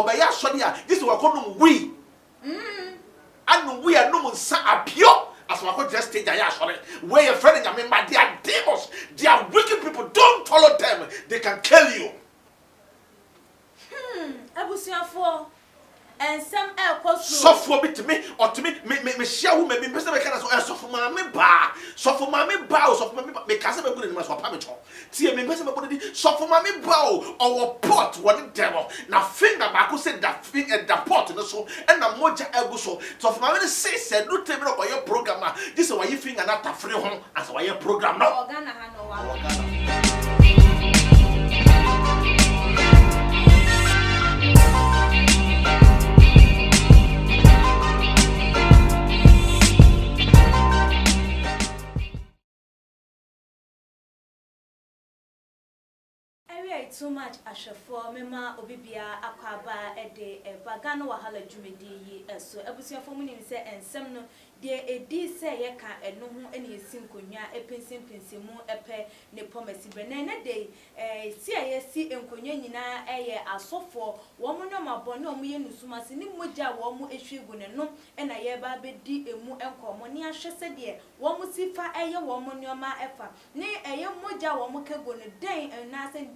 obey sorry, this is what call we. And we are no sa appeal. As we could just stage sorry. Where your friend and my they are demons, they are wicked people. Don't follow them, they can kill you. Abusuafo and some air so for me to me or to me share who maybe person can so for my ba so for my ba so for me kase be good in my so pa me cho tie me person be good so for my ba or pot what the devil na finger back say that finger that pot no so and na moja ego so for my say said no tell me no your program this is why you finger na ta free ho as why your program no Ghana ha no wa too much ashafo mema obibia akwaba ede bagano wahala dwumedi yi so abusuafo mu nim se ensem no de edi se ye ka eno ho ene esim konwa epensimpensemu epe ne pomasi benene de si ayesi enkonwa nyina eye asofo wo mo no mabone o mo ye nusumase ni moja wo mo ehwegu ne no ena ye ba bedi emu enkomo ne ahwese de wo mo sifa eye wo mo nyoma efa ne eye moja wo mo kego ne den na se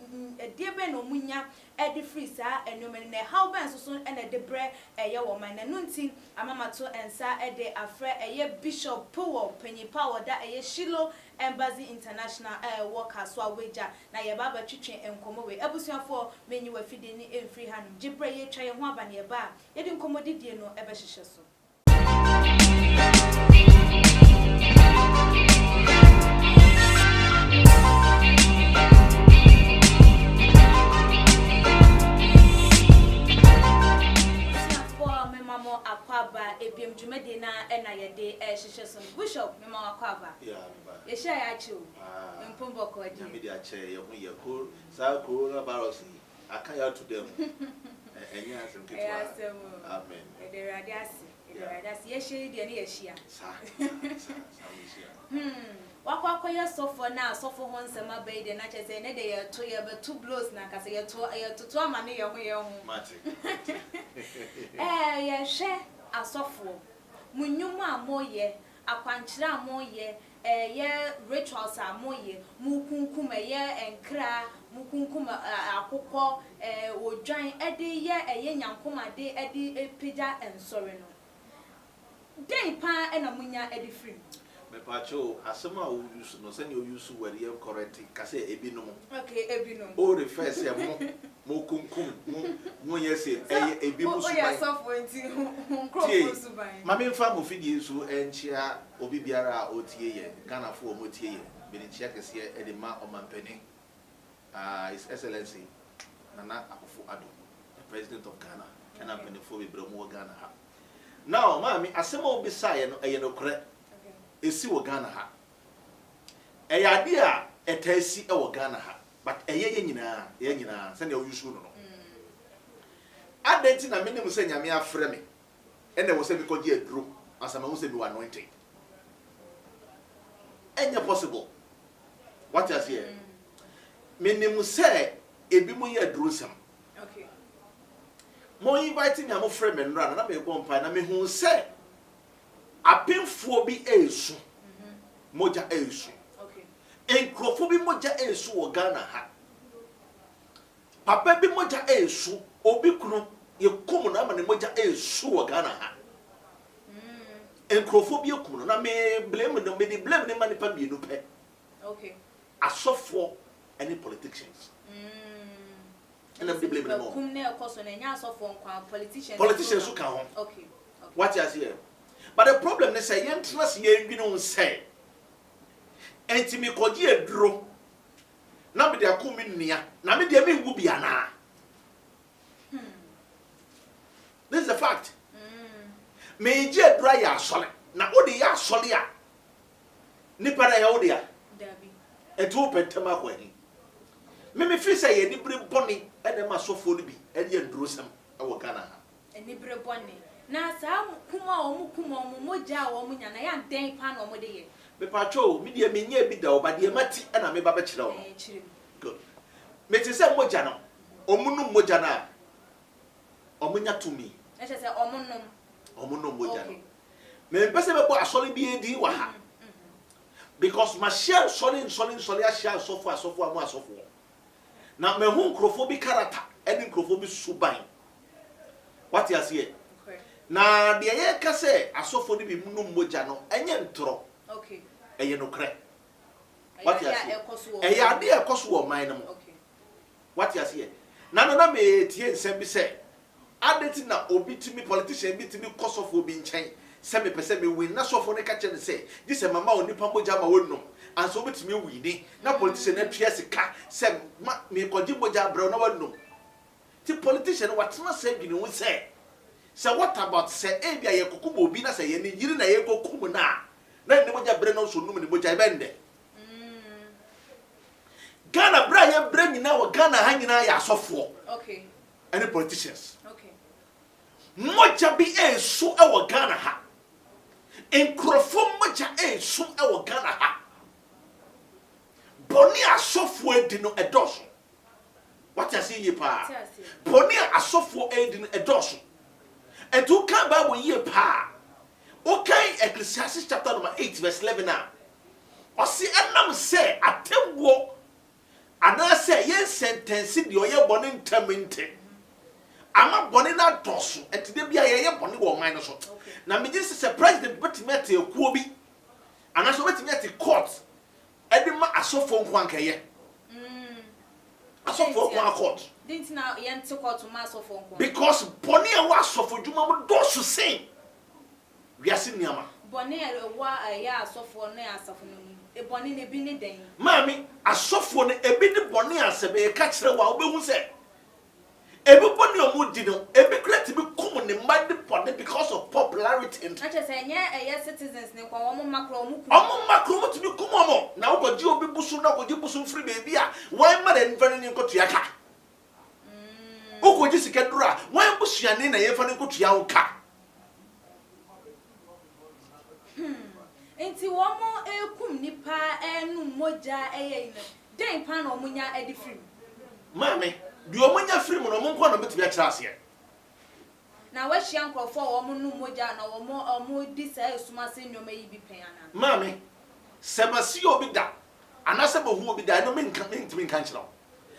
diebe no munya edi free sa enumene ne how ben so ene de bre eye wo man na nunti amamato ensa ede afre eye bishop power penyi power da eye Shilo Embassy International worker so aweja na ye baba twetwe enkomo we abusuafo menyi wa fide ni emfree hanu gibre ye twa ye ho aba ne ba ye di enkomo didie no ebe hyehye so akwaba ebiem dwumede na ena yede hyehye so bishop mema akwaba ye share ya chiu mpombo ko adi me dia che ye ho ye ko sa coronavirus akaya to them enya asem ketwa amen ede radiasi ye share de ne ye shia sa wakwa ye sofo na sofo ho nsema bai de na chese ne de ye to ye be two blows na kase ye to ama ne ye ho mate ye hwe asofo munyum amoye akwankyira amoye ye rituals amoye mukunkum ye enkra mukunkum akokọ odwan ede ye nyankoma de ede epija ensore no den pa ena munya ede free me pacho asema o use no say you use word ye correct kase ebinom okay ebinom o refer say mo kunkum mo ye say ebimu suban o ya sofo nti nkrofo suban ma me mfa mo fidie so enchia obi biara otie ye Ghana fo mo tie ye be ni chia kese e de ma omampani His Excellency Nana Akufo-Addo, the President of Ghana and I'm going to be Bromo Ghana ha now mami asema obi say no eye no kore esi wo Ghana ha ade a etasi e wo Ghana ha but eye nyina se na o yusu no no adenti na menim se nyame afre me ene wo se bi koji aduro asama wo se bi anointing enya possible what you say menim se ebi mu ye aduro sam okay mo invite me am frɛ me nra na me go mpa na me hu se apemfo bi esu moja esu okay enkrofo bi moja esu wo Ghana ha papa bi moja esu obi kunu ye kum na ma ne moja esu wo Ghana ha enkrofo bi ekunu na me blame no me di blame ne ma ne pa bi no pe okay asofo any politicians and I'm the blame no kum na ekoso na nya asofo nkwa politicians who can home okay what you say but the problem is say yentrance ye ndwinu say enti me koji aduro na me de akomi nnia na me de me ngu bia na this is a fact me je aduro ya asole na odi ya asole a nipa na ya odi a dabi etu petema ko ani me fi say ye ni bre boni ene ma sofo no bi ene ye nduro sam e wo Ghana ha eni bre boni na sa kuma omu moja wo mu nya na ya den pa na omu de ye me pacho me de me nya bi da oba de mati na me ba ba kire wo good me ti say moja no omunu moja na omunya to me e che say omunnom mogya no me pese be bo asole bi edi wa ha because my share sole a share asofo amu asofo na me hu nkrofo bi character eni nkrofo bi suban what you see na de ye ka say asofo ni bi munnom mogya no enye ntoro okay eye no kre what you see eye ade ekoso wo man no okay what you see na me tie nsem bi say adeti na obi timi politician bi timi kosofo bi nchen se me pese me win na sofo ne ka che say this mama onipa mogya ma wonnum anso obi timi wini na politician na twa sika se me koji mogya bra na wonnum ti politician watena say bi ne hu say what about say e bia ye kokum obi na say ye ne yiri na ye kokum na ne mogya bra no so num ne mogya bende Ghana bra ye bra nyina wo Ghana ha nyina ya asofo okay any politicians okay moja bi ensu ewo Ghana ha enkrofo moja ensu ewo Ghana ha boni asofo edi no edoso what you see ye pa boni asofo edi no edoso edu kan Bible ye pa okay Exp0se chapter number 8 verse 11 now osi enam say atemwo ana say ye sentence di oye boni ntaminte ama boni na doso etide bia ye boni wo man no so na me just say president betimete ekuo bi ana so betimete court edima asofo nko ankeye asofo nko court didn't na ye nti court ma asofo nko because boni e wa asofo djuma mo doso sen wiase niama boni e wa ya asofo na asofo no e boni ne bi ne den mami asofo ne ebi ne boni asebe e ka kire wa obehu se ebi boni omudi no ebi create bi kum ne mad boni because of popularity and acha say nye citizens ne kwa omo makro mo to bi kum omo na wo gye obi busu na wo gye busu free baby a why mother nfani ne nkotua ka wo ko gye sika dura why busuane na ye fani nkotua wo ka enti womo ekum nipa enu moja eye ina den pa na omunya edi free mami di omunya free mo no mo nko na betimi a kira ase na wa hia nkrofo womo nu moja na womo di sa esuma se nyoma yi bi pen ana mami semasi obi da anase bo hu obi da no me ntimi kan kira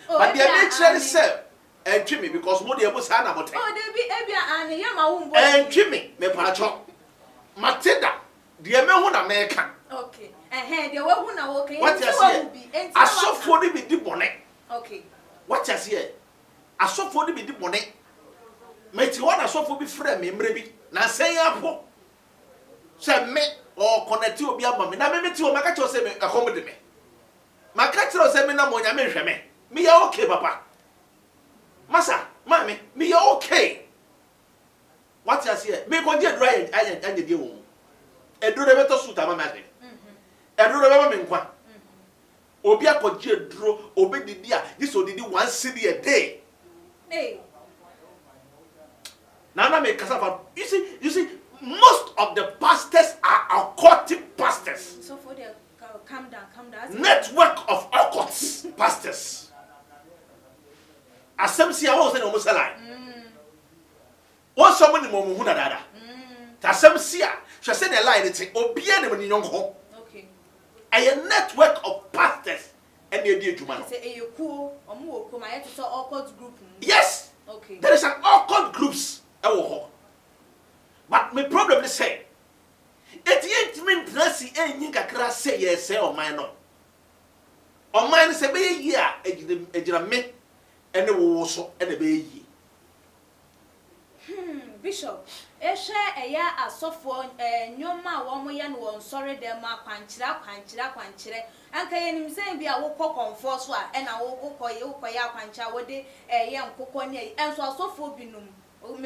but the nature say entwi me because mo de ebo sa na bote de bi ebia ane ya ma wo mbo entwi me pa cho mateda de me hu na me ka okay de wa hu na wo kan what you say asofo ni bi di bone okay what you say asofo ni bi di bone meti wona asofo bi frɛ me mre bi na sɛn apo sɛ me o connect obi aba me na me meti o maka kyerɛ sɛ me accommodate me maka kyerɛ sɛ me na mo nya me hwɛ me ya okay papa masa mami me ya okay what you say me ko je dry anya die wo eduro be to suit ama ma de eduro be ma me nkwa obi akogye eduro obedidi a this odidi 1 cedi a day now me kasava you see most of the pastors are occultic pastors so for the calm down network of occult pastors asem-se a wo se na mo sala wo so mo ni mo hu na dada ta asem-se a hwe se na line te obi a na mo ni nyonko okay a network of pastors and they do juma no say eyekuo omo wo ko ma yet so occult group yes okay there is an occult groups e wo ho but my problem is say it mean trasi enyin kakra say yes say o man no o man say be yi a ejira me ene wo so ene be yi bishop ehwe eya asofo nyoma wo mo ye no won sori dem akwankyira anka ye nim say bia wo kokkonfo so a ena wo koye akwankyira wo de ye nkokko ne enso asofo binum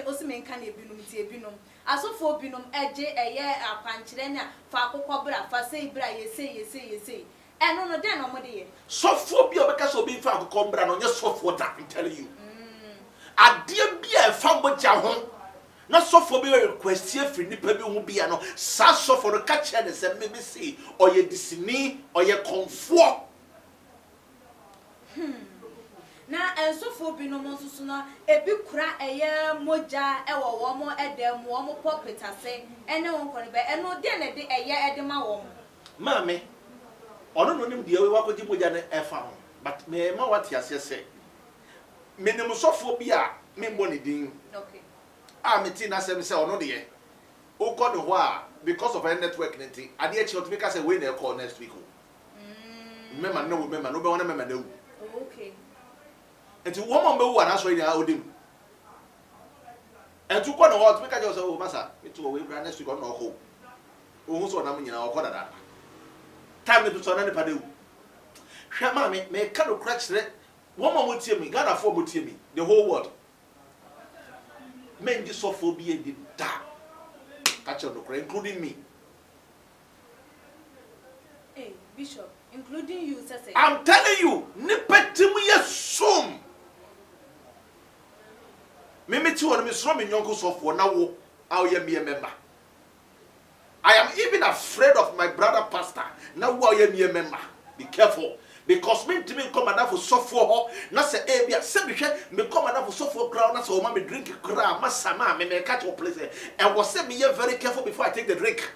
osime nka na ebinum ti ebinum asofo binum eje eye akwankyira na fa kokko bra fa sei bra ye sei eno no den no mo de ye sofo bia obeka so bi fa kokko bra no nye sofo that I'm telling you ade bia fa mogya ho na sofo bi request ye free nipa bi hu bia no sa sofo no ka kire ne se me be say oye disini oye konfo na ensofo bi no mo nsusu no ebi kura eye moja ewo wo mo edem wo mo pocket ase ene won kore be eno de na de eye edema wo mo maame ono no nim de we wakoji moja ne efa ho but me ma wati ase se menim sofo bi a me mbo ne din okay me ti na sem se ono de ye o ko de ho a because of a network nti ade e chi o to make say we na call next week memma no be wona memma na okay enti wo mo be wo na so ina odim entu ko no ho to make just say o masa metu we bra next week on no ho o hu so na mo nyina o ko dada time me to so na ne pade wu hwe ma me ka no crack sire wo mo tie mi Ghana for mo tie mi the whole world men di sofo bi e di da catch on the including me. Hey Bishop, including you say I'm telling you nipetimu yesum me ti won me so me nyonko sofo na wo aw ye me member. I am even afraid of my brother pastor. Now wo ye me member. Be careful because me to me come and for sofo ho na say e bia se me hwe me come and for sofo crowd na say o ma me drink crowd ma sama me catch your place and was say me ye very careful before I take the drink.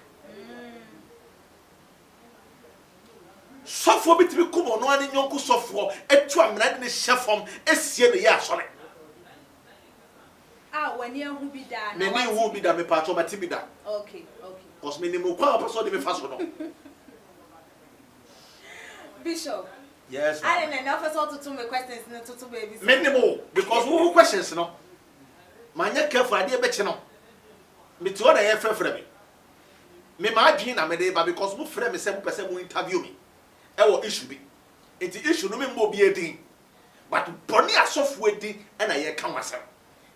Sofo bitimi kumo no ani nyonko sofo etu amna de ne hyefom esie ne ye asore wani ehu bi da na me hu bi da me pa to mati bi da okay cause me ni mo kwa person de me fa so no Bishop yes I don't know first all to me questions no to baby me ni mo because who questions no manya careful ade be che no me ti oda ye frefre me ma adwin na me de ba because mo frɛ me say mo pese mo interview me ewo issue bi enti issue no me mbo bi edin but boni asofo edi na ye ka wasem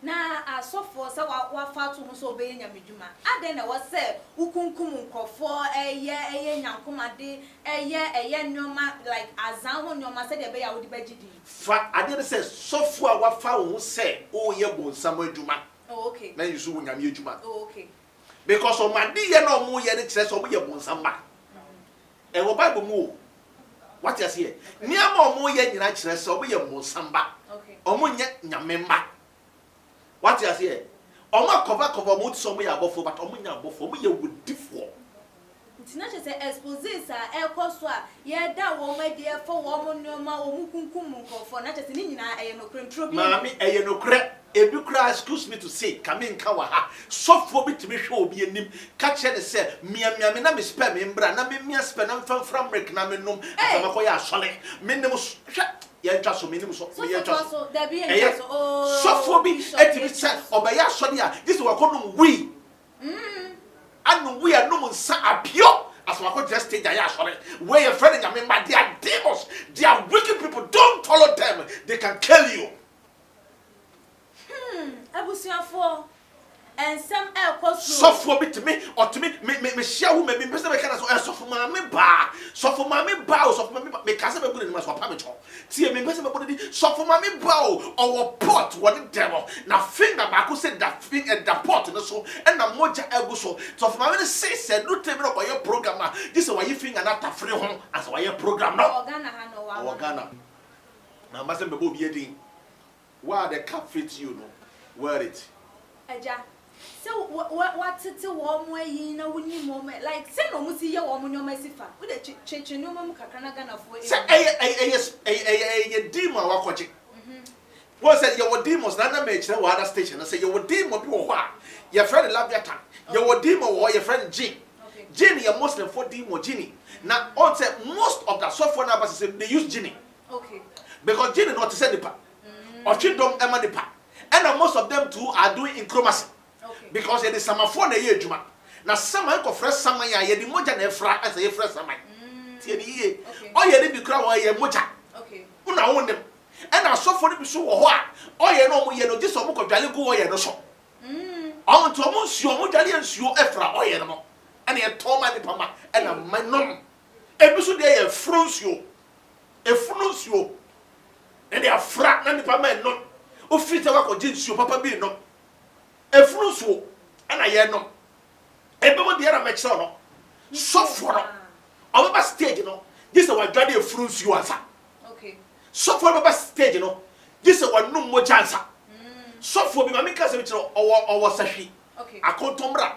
na asofo se wa fa to ho so be nyamedwuma ade na wo se ukunkum nkofo eye nyankoma de eye nyoma like azan ho nyoma se de be ya wo di bagidi fa ade ne se sofo a wa fa wo se o ye bonsam adwuma okay na yusu wo nyame adwuma okay because o made ye na o mo ye ne kire se o mo ye bonsam ba e wo bible mu what you say niam o mo ye nyina kire se o mo ye bonsam ba okay o mo nye nyame mba what you say o ma cover mo ti so mo ye abofo but o mo nya abofo o mo ye wodifo ntina che se expose sa ekoso a ye da wo ma de efo wo mo nyoma wo mukunkum nkofo na che se ni nyina eye no krentro bi mami eye no kre ebi kra excuse me to say come in ka wa ha sofo bitimi hwe obi anim ka che ne se mia me na me spare me mbra na me mia spare na mfam break na me num afama ko ya asole me nim hwe ye ntwa so me nim so me ye ntwa so da bi ye so oh sofo bi etimi se obaya asole a this wa ko num we anu we anum nsa apio as we go just stage ya asole where your friend nyame ma they are demons, they are wicked people, don't follow them, they can kill you. Abusuafo ensem ekoso sofo bit me or to me share who me person make so sofo ma me ba o sofo ma me ka se be good ni ma so pa me cho tie me person me body sofo ma me ba o pot what the devil na finger ba ko say that finger and the pot no so and na moja egu so sofo ma me say no tell me no your program this why you finger na ta free ho as why your program no Ghana ha no wa Ghana na ma se be bo bi edin why the cap fit you no wear it aja so what to wo mo yi na woni mo like say no mo si ye wo mo nyoma sifa wo de cheche no mo kakra na Ghana fo say eh demon wa kwache wo say your demons na me kire wa other station say your demon bi wo ho a your friend Labiata your demon wo your friend Jin Jin your Muslim for demon Jini na on say most of the software na say they use Jini okay because Jini not to say nipa or chindom ema nipa and most of them too are doing incromacy. Okay. Because it is some phone a year juma. Now some ko fresh sama ya ye di moja na efra as a fresh sama. Tie ni ye. O ye ni bi kra wo ye moja. Okay. Una won dem. And na so for bi so wo ho a. O ye no mo ye no jiso mo ko dwale go wo ye no so. On to mo nsuo mo dwale nsuo efra o ye no mo. And ye to ma ni pama and na manom. E bi so de ye frunsuo. E frunsuo. And they are fra na ni pama no. Ofite wa ko jinsuo papa bi no. Efunu so ana ye no ebe mo de era meche no so for no o ba stage no this is what dwade efunu so asa okay so for ba stage no This is one no more chance. So for me, my cousin, or Sashi. Okay. I call Tombra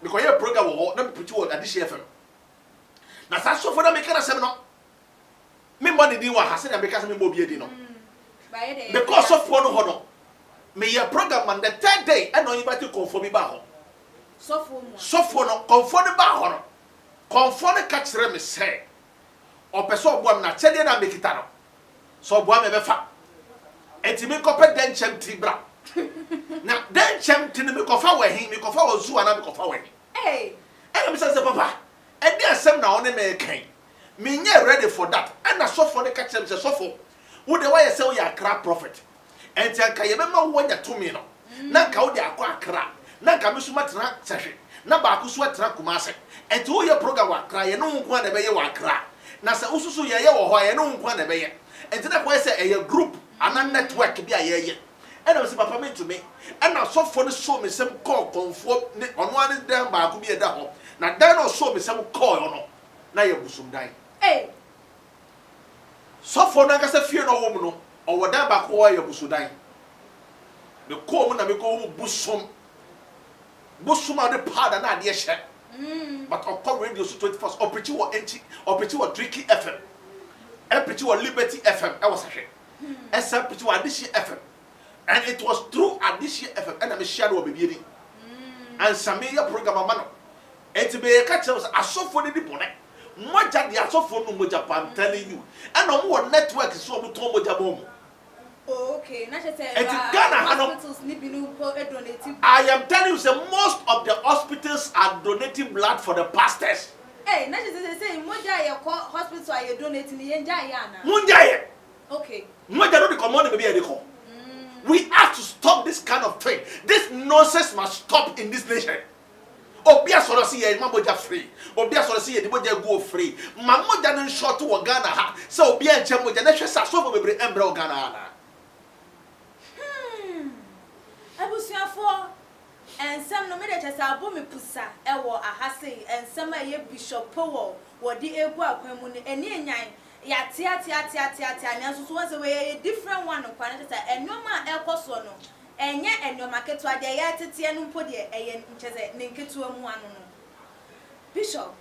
because your program will not put you at this FM. Now, that's so for them, make a seminar. Me money do what I said, because me mobile dino. Because of one honor. Me your program on the 3rd day, and no invite to conform me back. So for no conform the back honor. Conform the catch them say. Or person one na tell you na make it out. So boy me befa. Enti me kopɛ den chem tibra. Na den chem tin me kofa we hin me kofa ozu ana me kofa we. Hey. And me say papa, e dey asem na one me kan. Me nye ready for that. And na so for the catch them say so for. Wo de why say we Accra prophet. Enti anka ye be ma wo nya to me no. Na nka wo de akwa Accra. Na nka me so matena sehwe. Na ba ko so atena Kumase. Enti wo ye program wa Accra ye no nko na be ye wa Accra. Na se ususu ye wo ho ye no nko na be ye. Enti na kwa say a group and network bi a ye. And I say papa me to me. And na so for the show me some call comfort on one dem ba ko bi e da ho. Na dan no show me some call no. Na ye busum dan. Hey. So for na ka say fie no wo mu no. O wodan ba ko ye busudan. Me ko mu na me ko busum. Busum a de pada na de hye. But on call radio so 21st opportunity or NT opportunity or Tricky FM. Opportunity or Liberty FM. I was a opportunity or Addition FM. And it was through Addition FM and I'm shadow of baby. And Samia program man. And to be a catcher was a so for the dipone. Much at the so for no Japan, I'm telling you. And no more network is so much more. Okay, not just say I am telling you, the most of the hospitals are donating blood for the pastors. Hey, not just say Moja hospital are donating the Njayana. Munjaye. Okay. Moja no the command maybe they call. We have to stop this kind of thing. This nonsense must stop in this nation. Obia soro si ye mamoja free. Obia soro si ye moja go free. Mamoja no short to Ghana ha. So obia nche moja na hwe sa so for bebre embra Ghana na. Abusuafo ensem no me de chese abomi pusa ewo ahase ensem aye bishop power wodi egu akwan mu ne eni enyan ya tia na so so we different one kwa na chese enoma ekoso no enye enoma ketua de ya tete no mpo de eye nchese ne nketua mu anu no bishop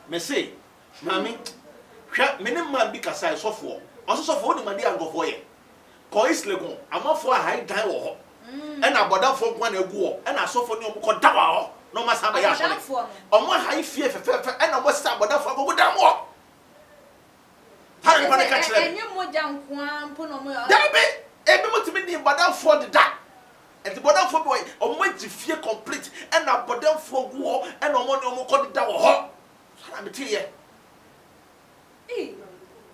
me say mami hwa me ne man bi kasa sofo osofo ni madi angofo ye ko islegon amafo a high dan wo ho and abodan for one egu and asofo ni omo da wa ho no ma sa ba ya so omo high fear fe and omo sa abodan for go da mo ha ni pa ka kire enye moja nkoa mpo no mo da be ebi mo timi ni abodan for the da and the abodan for boy omo ji fear complete and abodan for go and omo ni omo ko da wo ho sa na meti ye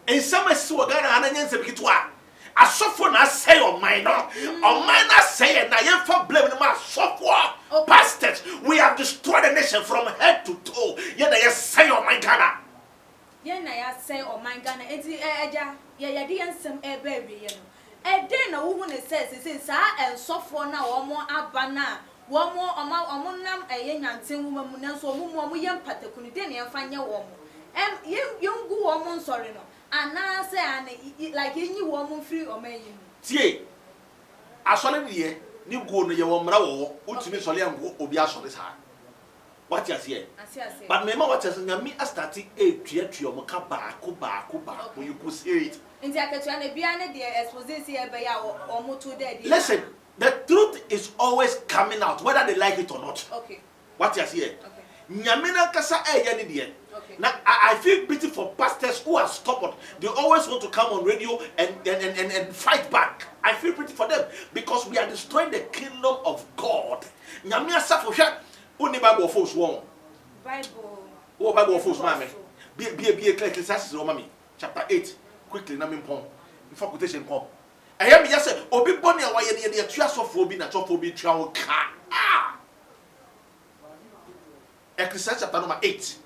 en sama si wo Ghana ananya nsem kitwa asofo na say o man no o man na say na ye for blame no ma asofo pastors we have destroyed the nation from head to toe ye na ye say o man Ghana ye na ya say o man Ghana enti eja ye de ensem ebe ebe ye no ede na wo hu ne say sa ensofo na wo mo aba na wo mo omo nam eye nyanten wo mu na so mo ye mpatakunu de na ye fa nye wo mo ye ngu wo mo nsori no ana say an like enyi wo mo free o man yi tie asole ne ni go no ye wo mra wo utimi sole ango obi asole sa what you see but me ma what you see me start tuatu o mo ka baako you could see it nti akatua na bia ne de Exp0se e be ya o mo to there listen the truth is always coming out whether they like it or not okay what you see okay nyamina kasa ye ne de okay. Now I feel pity for pastors who are stubborn. They always want to come on radio and fight back. I feel pity for them because we are destroying the kingdom of God. Nyamia safosha uni Bible force one. Bible. Oh Bible force mama. Be Ecclesiastes mama chapter 8 quickly na mimpon. Before quotation come. I hear me just say obi boni awaye ne de tua sofo bi na sofo bi tua wo ka. Ah. Ecclesiastes chapter number 8.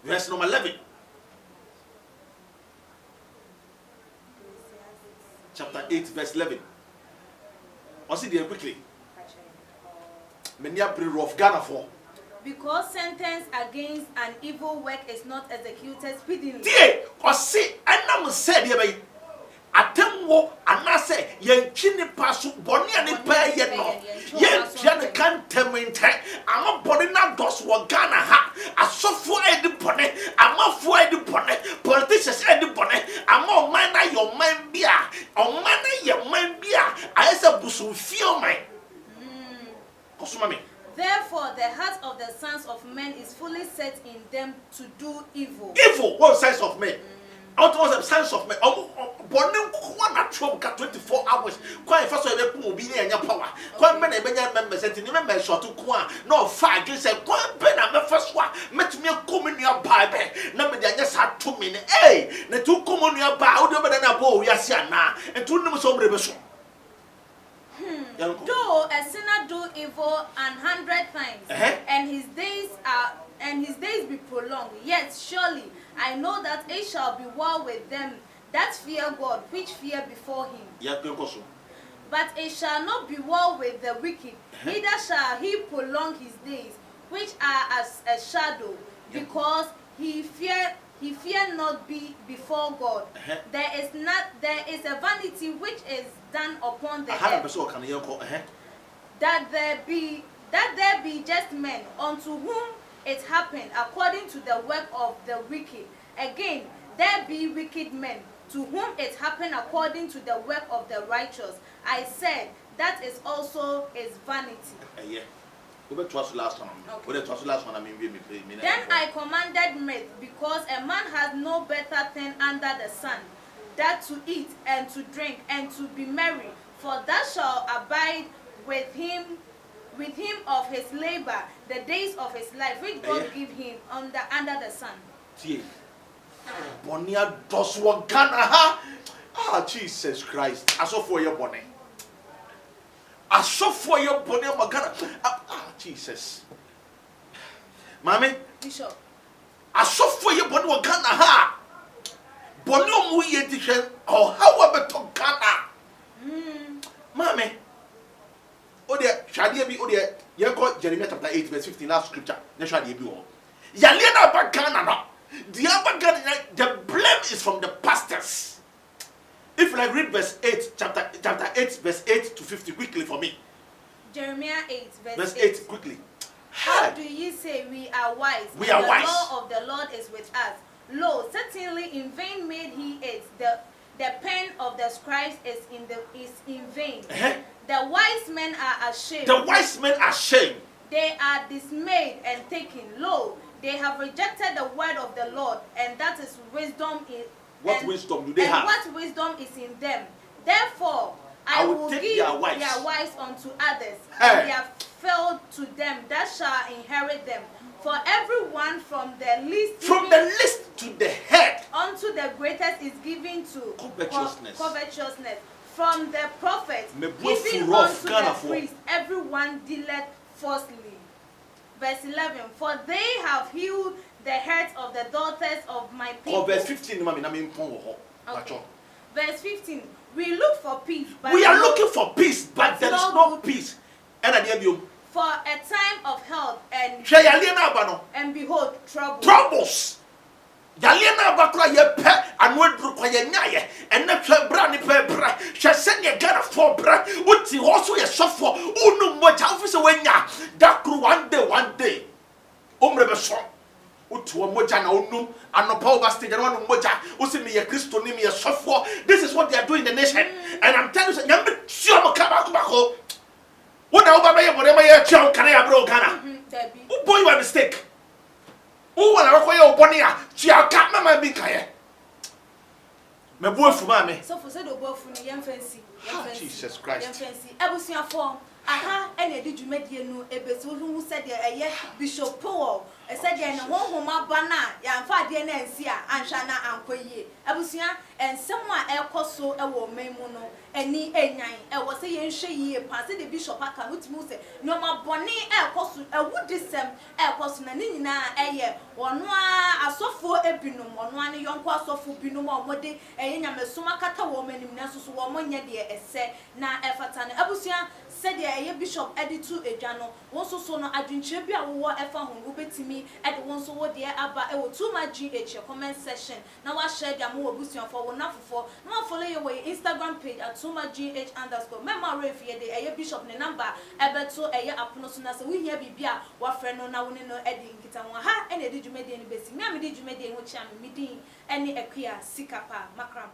Verse number 11. Chapter 8, verse 11. What's it there quickly? Many are pretty rough Ghana for. Because sentence against an evil work is not executed speedily. Dear, or see, and I'm said here by atemwo anase yen chini pasu boni ani pa ye no yen tia kan temente ama boni na dos wo Ghana ha asofo edi boni amafo edi boni politicians edi boni ama man na your man bia o man na your man bia ayesa busu feel man kosuma me. Therefore, the heart of the sons of men is fully set in them to do evil. Evil? What sense of men? What was the sense of men? Born 24 hours. Quite fast, will be in your power. Quite many members and the members shot to Qua. No, five, you said, quite ben, I'm the first one. Met me a communion Bible. Number the just had 2 minutes. Eh, the 2 communion Bible, than a bow, Yasiana, and 2 numbers of revolution. Though a sinner do evil 100 times, and his days be prolonged, yet surely I know that it shall be well with them that fear God, which fear before him. But it shall not be well with the wicked, neither shall he prolong his days, which are as a shadow, because he fear not be before God. There is a vanity which is done upon the earth. That there be just men unto whom it happened according to the work of the wicked. Again, there be wicked men to whom it happened according to the work of the righteous. I said that is also his vanity. Then I commanded mirth, because a man has no better thing under the sun, that to eat and to drink and to be merry, for that shall abide with him of his labor the days of his life, which God give him under the sun. Bonia dos Ghana. Ah, Jesus Christ. I saw for your bonnet. I saw for your bonnet, Ghana. Ah, Jesus. Mammy, Bishop. I saw for your bonnet, Ghana. Ha. Bonio Muye edition, or however to Ghana. Mammy. Oh, dear, Shadia be, oh, dear, you got Jeremiah chapter 8, verse 15, last scripture. Shadia be all. Yalena Bagana. The other Ghana, the blame is from the pastors. If I read verse 8, chapter 8, verse 8 to 50 quickly for me. Jeremiah 8, verse 8 quickly. How do ye say we are wise? We are wise. The law of the Lord is with us. Lo, certainly in vain made he it. The pen of the scribes is in vain. The wise men are ashamed. The wise men are ashamed. They are dismayed and taken. Lo, they have rejected the word of the Lord, and that is wisdom. What wisdom do they have? What wisdom is in them? Therefore, I will give their wives unto others, and their field to them that shall inherit them. For everyone from the least to the head unto the greatest is given to covetousness. From the prophet even unto the priest, everyone dealeth falsely. Verse 11. For they have healed the heads of the daughters of my people. Verse 15. Okay. Verse 15. We look for peace. But we are looking for peace, but there is no peace. For a time of health and behold, troubles. Yaliana bakra ye pe anwedru kwa ye nyaye enne twa bra ni pe bra hwe senya gara for bra uti also ye sofo unu moja ofise wenya dakru one day omre be so uti wo moja na onum anopa over stage na one moja usi me ye Kristo ni me ye sofo. This is what they are doing in the nation, and I'm telling you nyambe sure mo ka bako wona oba ye bore ma ye twa kan ya bro Ghana boy you are mistake. Who will I require Bonia? She are cat mamma be kaye. My boy for mammy. So for said the boy from the young fancy. Jesus Christ. Young fancy. Ebusia form. Aha, and did you make you know a bit who said there Bishop Paul? I said there no one whom bana, yan fa dear Nancy, and Shana and Quay. Ebusia, and someone el coso a woman mono, and ni a nine. I was saying she passed the bishop aka which muse. No more bonny el cosu, a wood disem, el cosunanina, a year, or noa, a soft for a binum, or one young quasso for binum or mode, a yam a sumakata woman in Nasus woman, dear, a say, na efatan. Ebusia. said the bishop added to a journal, also so no adventure be a war ever home, ubetimi, and one so what dear Abba, too much GH, your comment section. Now I share their more boosting for one for no follow your way Instagram page at too much GH_. Memma Rafi, the bishop, the number, Eberto, a year upon so we hear be beer, what friend no now no edding Kitamwa, and did you make any basic? Mammy did you make any which I'm meeting any a queer sikapa macram.